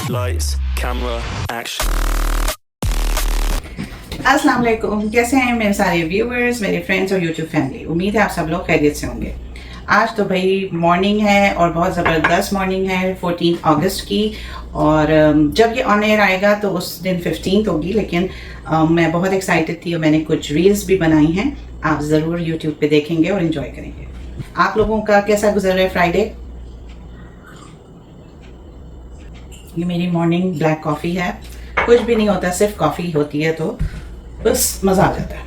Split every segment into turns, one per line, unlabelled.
Lights, camera, action.
अस्सलाम वालेकुम, कैसे हैं मेरे सारे व्यूअर्स, मेरे फ्रेंड्स और यूट्यूब फैमिली। उम्मीद है आप सब लोग खैरियत से होंगे। आज तो भाई मॉर्निंग है और बहुत ज़बरदस्त मॉर्निंग है 14 अगस्त की। और जब ये ऑन एयर आएगा तो उस दिन 15 होगी, लेकिन मैं बहुत एक्साइटेड थी और मैंने कुछ रील्स भी बनाई हैं। आप ज़रूर यूट्यूब पे देखेंगे और इन्जॉय करेंगे। आप लोगों का कैसा गुजर रहा है फ्राइडे? ये मेरी मॉर्निंग ब्लैक कॉफ़ी है। कुछ भी नहीं होता, सिर्फ कॉफ़ी होती है तो बस मज़ा आ जाता है।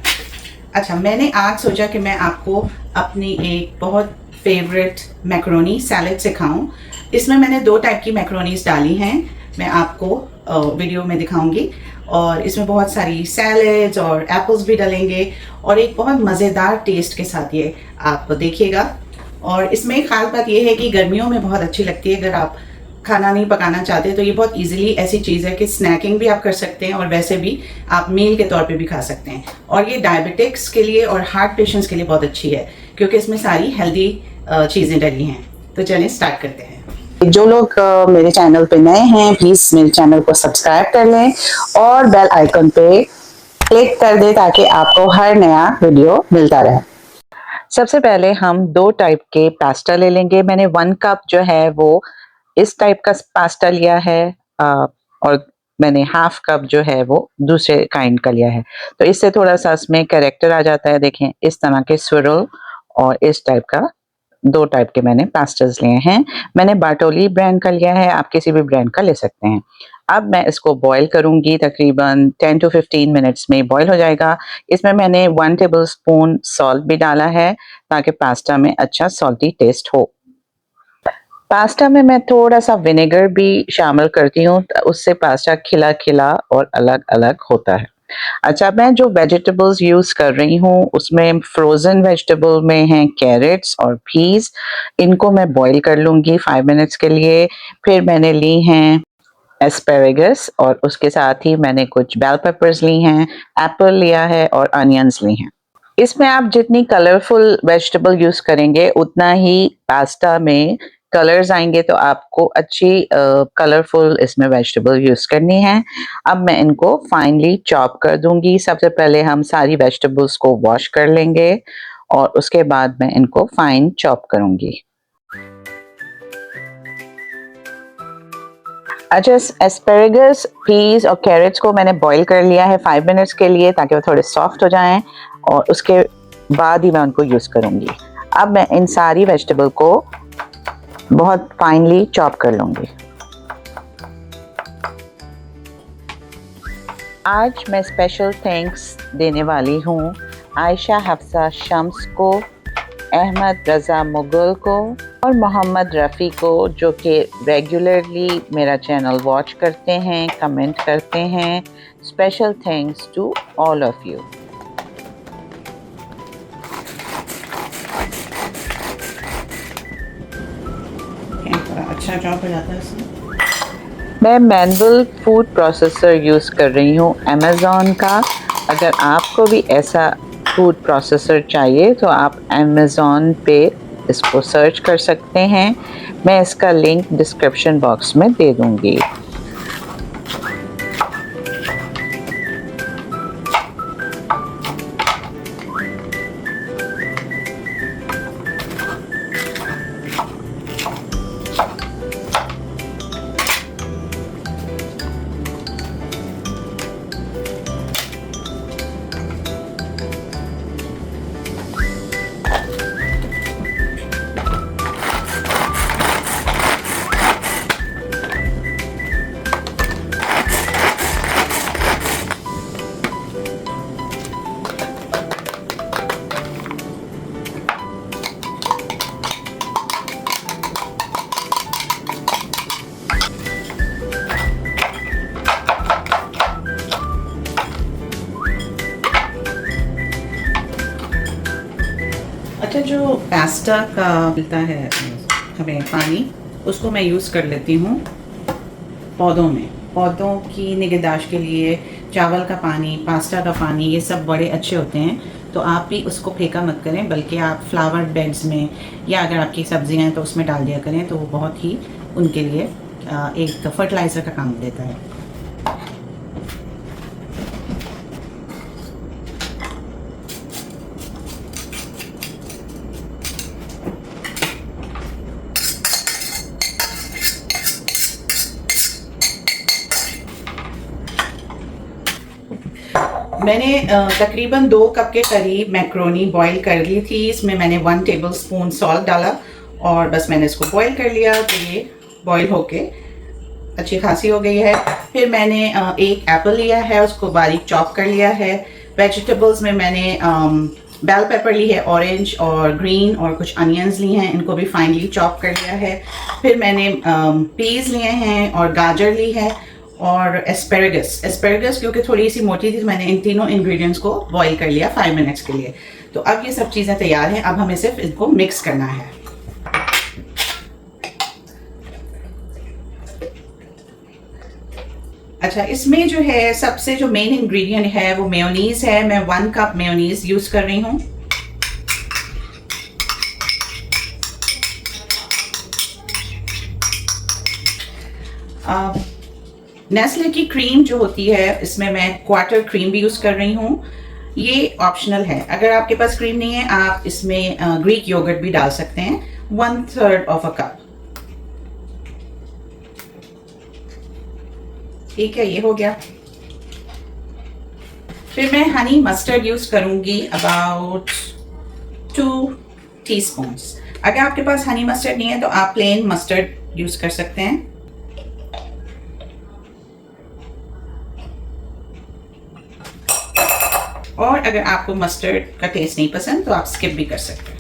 अच्छा, मैंने आज सोचा कि मैं आपको अपनी एक बहुत फेवरेट मैक्रोनी सैलेड सिखाऊं। इसमें मैंने 2 टाइप की मैक्रोनीज डाली हैं, मैं आपको वीडियो में दिखाऊंगी। और इसमें बहुत सारी सैलेड्स और एप्पल्स भी डलेंगे और एक बहुत मज़ेदार टेस्ट के साथ ये आप देखिएगा। और इसमें एक ख़ास बात यह है कि गर्मियों में बहुत अच्छी लगती है। अगर आप खाना नहीं पकाना चाहते तो ये बहुत इजीली ऐसी चीज़ है कि स्नैकिंग भी आप कर सकते हैं और वैसे भी आप मील के तौर पे भी खा सकते हैं। और ये डायबिटिक्स के लिए और हार्ट पेशेंट्स के लिए बहुत अच्छी है क्योंकि इसमें सारी हेल्दी चीज़ें डली हैं। तो चलिए स्टार्ट करते हैं। जो लोग मेरे चैनल पे नए हैं प्लीज़ मेरे चैनल को सब्सक्राइब कर लें और बेल आइकन पे क्लिक कर दें ताकि आपको हर नया वीडियो मिलता रहे। सबसे पहले हम 2 टाइप के पास्ता ले लेंगे। मैंने 1 कप जो है वो इस टाइप का पास्ता लिया है और मैंने हाफ कप जो है वो दूसरे काइंड का लिया है। तो इससे थोड़ा सा इसमें कैरेक्टर आ जाता है। देखें, इस तरह के स्विरल और इस टाइप का 2 टाइप के मैंने पास्तास लिए हैं। मैंने बार्टोली ब्रांड का लिया है, आप किसी भी ब्रांड का ले सकते हैं। अब मैं इसको बॉईल करूंगी, तकरीबन 10 to 15 मिनट्स में बॉईल हो जाएगा। इसमें मैंने 1 टेबल स्पून सॉल्ट भी डाला है ताकि पास्ता में अच्छा सॉल्टी टेस्ट हो। पास्ता में मैं थोड़ा सा विनेगर भी शामिल करती हूँ, उससे पास्ता खिला खिला और अलग अलग होता है। अच्छा, मैं जो वेजिटेबल्स यूज़ कर रही हूँ उसमें फ्रोज़न वेजिटेबल में हैं कैरेट्स और पीस। इनको मैं बॉईल कर लूँगी 5 मिनट्स के लिए। फिर मैंने ली हैं एस्पेरेगस और उसके साथ ही मैंने कुछ बेल पेपर्स ली हैं, एप्पल लिया है और अनियंस ली हैं। इसमें आप जितनी कलरफुल वेजिटेबल यूज़ करेंगे उतना ही पास्ता में कलर्स आएंगे, तो आपको अच्छी कलरफुल इसमें वेजिटेबल यूज़ करनी है। अब मैं इनको फाइनली चॉप कर दूंगी। सबसे पहले हम सारी वेजिटेबल्स को वॉश कर लेंगे और उसके बाद मैं इनको फाइन चॉप करूंगी। अच्छा, एस्पेरेगस, पीस और कैरेट्स को मैंने बॉईल कर लिया है 5 मिनट्स के लिए ताकि वो थोड़े सॉफ्ट हो जाएं और उसके बाद ही मैं उनको यूज़ करूंगी। अब मैं इन सारी वेजिटेबल को बहुत फाइनली चॉप कर लूंगी। आज मैं स्पेशल थैंक्स देने वाली हूँ आयशा हफ्सा शम्स को, अहमद रज़ा मुगल को और मोहम्मद रफ़ी को, जो कि रेगुलरली मेरा चैनल वॉच करते हैं, कमेंट करते हैं। Special thanks to all of you. अच्छा जॉब हो जाता है इसमें।
मैं मैनुअल फूड प्रोसेसर यूज़ कर रही हूँ अमेज़ॉन का। अगर आपको भी ऐसा फूड प्रोसेसर चाहिए तो आप अमेज़ॉन पे इसको सर्च कर सकते हैं। मैं इसका लिंक डिस्क्रिप्शन बॉक्स में दे दूँगी।
अच्छा, जो पास्ता का मिलता है हमें पानी, उसको मैं यूज़ कर लेती हूँ पौधों में। पौधों की निगहदाश्त के लिए चावल का पानी, पास्ता का पानी, ये सब बड़े अच्छे होते हैं। तो आप भी उसको फेंका मत करें, बल्कि आप फ्लावर बेड्स में या अगर आपकी सब्जियां हैं तो उसमें डाल दिया करें, तो वो बहुत ही उनके लिए एक फर्टिलाइज़र का काम देता है। मैंने तकरीबन 2 कप के करीब मैक्रोनी बॉईल कर ली थी। इसमें मैंने 1 टेबलस्पून सॉल्ट डाला और बस मैंने इसको बॉईल कर लिया, तो ये बॉईल होके अच्छी खासी हो गई है। फिर मैंने एक एप्पल लिया है, उसको बारीक चॉप कर लिया है। वेजिटेबल्स में मैंने बेल पेपर ली है ऑरेंज और ग्रीन, और कुछ अनियंस लिए हैं, इनको भी फाइनली चॉप कर लिया है। फिर मैंने पीज लिए हैं और गाजर ली है और एस्पेरेगस क्योंकि थोड़ी सी मोटी थी, तो मैंने इन तीनों इंग्रेडिएंट्स को बॉईल कर लिया 5 मिनट्स के लिए। तो अब ये सब चीज़ें तैयार हैं, अब हमें सिर्फ इनको मिक्स करना है। अच्छा, इसमें जो है सबसे जो मेन इंग्रेडिएंट है वो मेयोनीज़ है। मैं 1 कप मेयोनीज़ यूज़ कर रही हूँ। नेस्ले की क्रीम जो होती है, इसमें मैं क्वार्टर क्रीम भी यूज़ कर रही हूँ। ये ऑप्शनल है, अगर आपके पास क्रीम नहीं है आप इसमें ग्रीक योगर्ट भी डाल सकते हैं, 1/3 ऑफ अ कप। ठीक है, ये हो गया। फिर मैं हनी मस्टर्ड यूज़ करूँगी अबाउट 2 टीस्पून्स। अगर आपके पास हनी मस्टर्ड नहीं है तो आप प्लेन मस्टर्ड यूज़ कर सकते हैं। और अगर आपको मस्टर्ड का टेस्ट नहीं पसंद तो आप स्किप भी कर सकते हैं।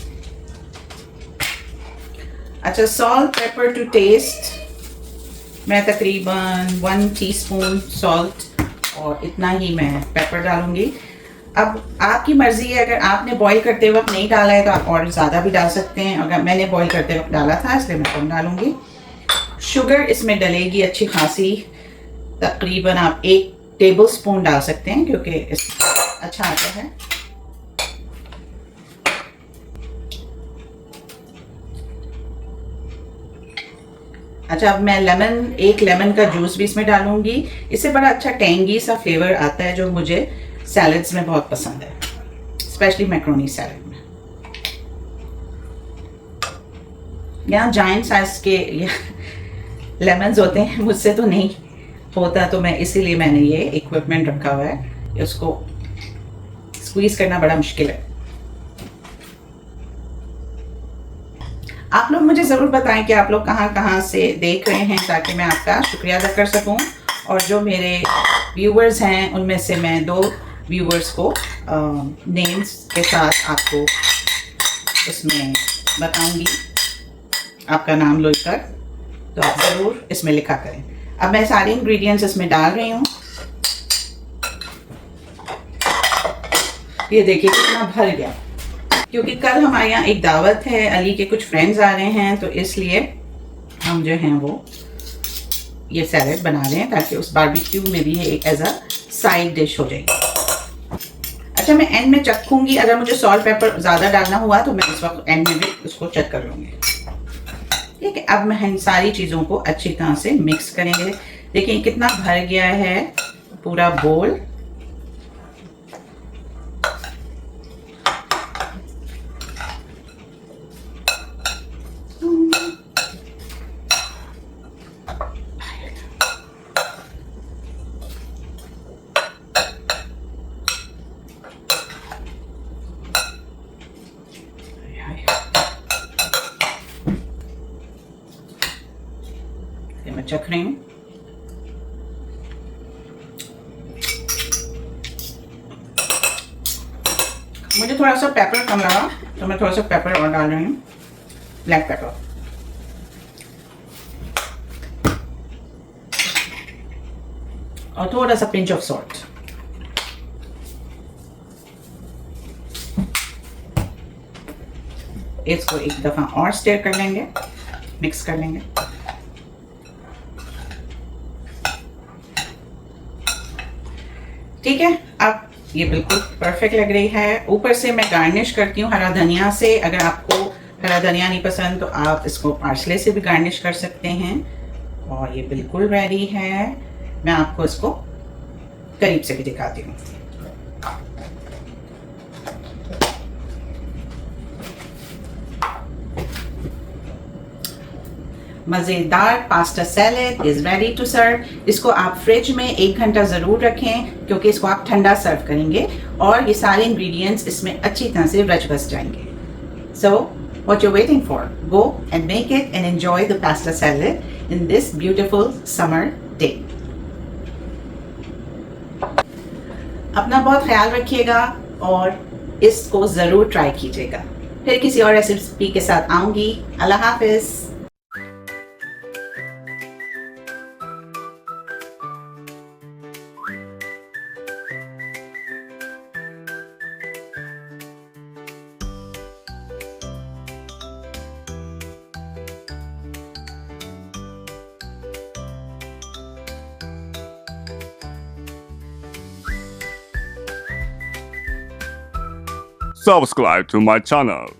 अच्छा, सॉल्ट पेपर टू टेस्ट, मैं तकरीबन 1 टीस्पून सॉल्ट और इतना ही मैं पेपर डालूंगी। अब आपकी मर्ज़ी है, अगर आपने बॉईल करते वक्त नहीं डाला है तो आप और ज़्यादा भी डाल सकते हैं। अगर मैंने बॉईल करते वक्त डाला था इसलिए मैं कम डालूंगी। शुगर इसमें डलेगी अच्छी खासी, तकरीबन आप 1 टेबलस्पून डाल सकते हैं क्योंकि अच्छा आता है। अच्छा, अब मैं एक लेमन का जूस भी इसमें डालूंगी। इससे बड़ा अच्छा टेंगी सा फ्लेवर आता है जो मुझे सैलड्स में बहुत पसंद है, स्पेशली मैक्रोनी सैलड में। यहाँ जायंट साइज के लेमन्स होते हैं, मुझसे तो नहीं होता, तो मैं इसीलिए मैंने ये इक्विपमेंट रखा हुआ है। उसको स्क्वीज करना बड़ा मुश्किल है। आप लोग मुझे ज़रूर बताएं कि आप लोग कहाँ से देख रहे हैं, ताकि मैं आपका शुक्रिया अदा कर सकूं। और जो मेरे व्यूवर्स हैं उनमें से मैं 2 व्यूवर्स को नेम्स के साथ आपको उसमें बताऊंगी, आपका नाम लिखकर, तो आप ज़रूर इसमें लिखा करें। अब मैं सारे इंग्रेडिएंट्स इसमें डाल रही हूँ। ये देखिए कितना भर गया, क्योंकि कल हमारे यहाँ एक दावत है, अली के कुछ फ्रेंड्स आ रहे हैं, तो इसलिए हम जो हैं वो ये सैलेड बना रहे हैं ताकि उस बारबेक्यू में भी ये एक एज अ साइड डिश हो जाएगी। अच्छा, मैं एंड में चखूंगी, अगर मुझे सॉल्ट पेपर ज़्यादा डालना हुआ तो मैं इस वक्त एंड में भी उसको चेक कर लूँगी। ठीक है, अब मैं इन सारी चीज़ों को अच्छी तरह से मिक्स करेंगे। देखिए कितना भर गया है पूरा बोल। मैं चख रही हूँ। मुझे थोड़ा सा पेपर कम लगा तो मैं थोड़ा सा पेपर और डाल रही हूँ, ब्लैक पेपर। और थोड़ा सा पिंच ऑफ सॉल्ट। इसको एक दफा और स्टर कर लेंगे, मिक्स कर लेंगे। ठीक है, अब ये बिल्कुल परफेक्ट लग रही है। ऊपर से मैं गार्निश करती हूँ हरा धनिया से। अगर आपको हरा धनिया नहीं पसंद तो आप इसको पार्सले से भी गार्निश कर सकते हैं। और ये बिल्कुल रेडी है। मैं आपको इसको करीब से भी दिखाती हूँ। मज़ेदार pasta salad is ready to serve. इसको आप फ्रिज में 1 घंटा ज़रूर रखें, क्योंकि इसको आप ठंडा सर्व करेंगे और ये सारे इंग्रेडिएंट्स इसमें अच्छी तरह से रच बस जाएंगे। सो what you're waiting for? Go and make it and enjoy the pasta salad in this beautiful summer day. अपना बहुत ख्याल रखिएगा और इसको ज़रूर ट्राई कीजिएगा। फिर किसी और रेसिपी के साथ आऊँगी। अल्लाह हाफिज़।
Subscribe to my channel.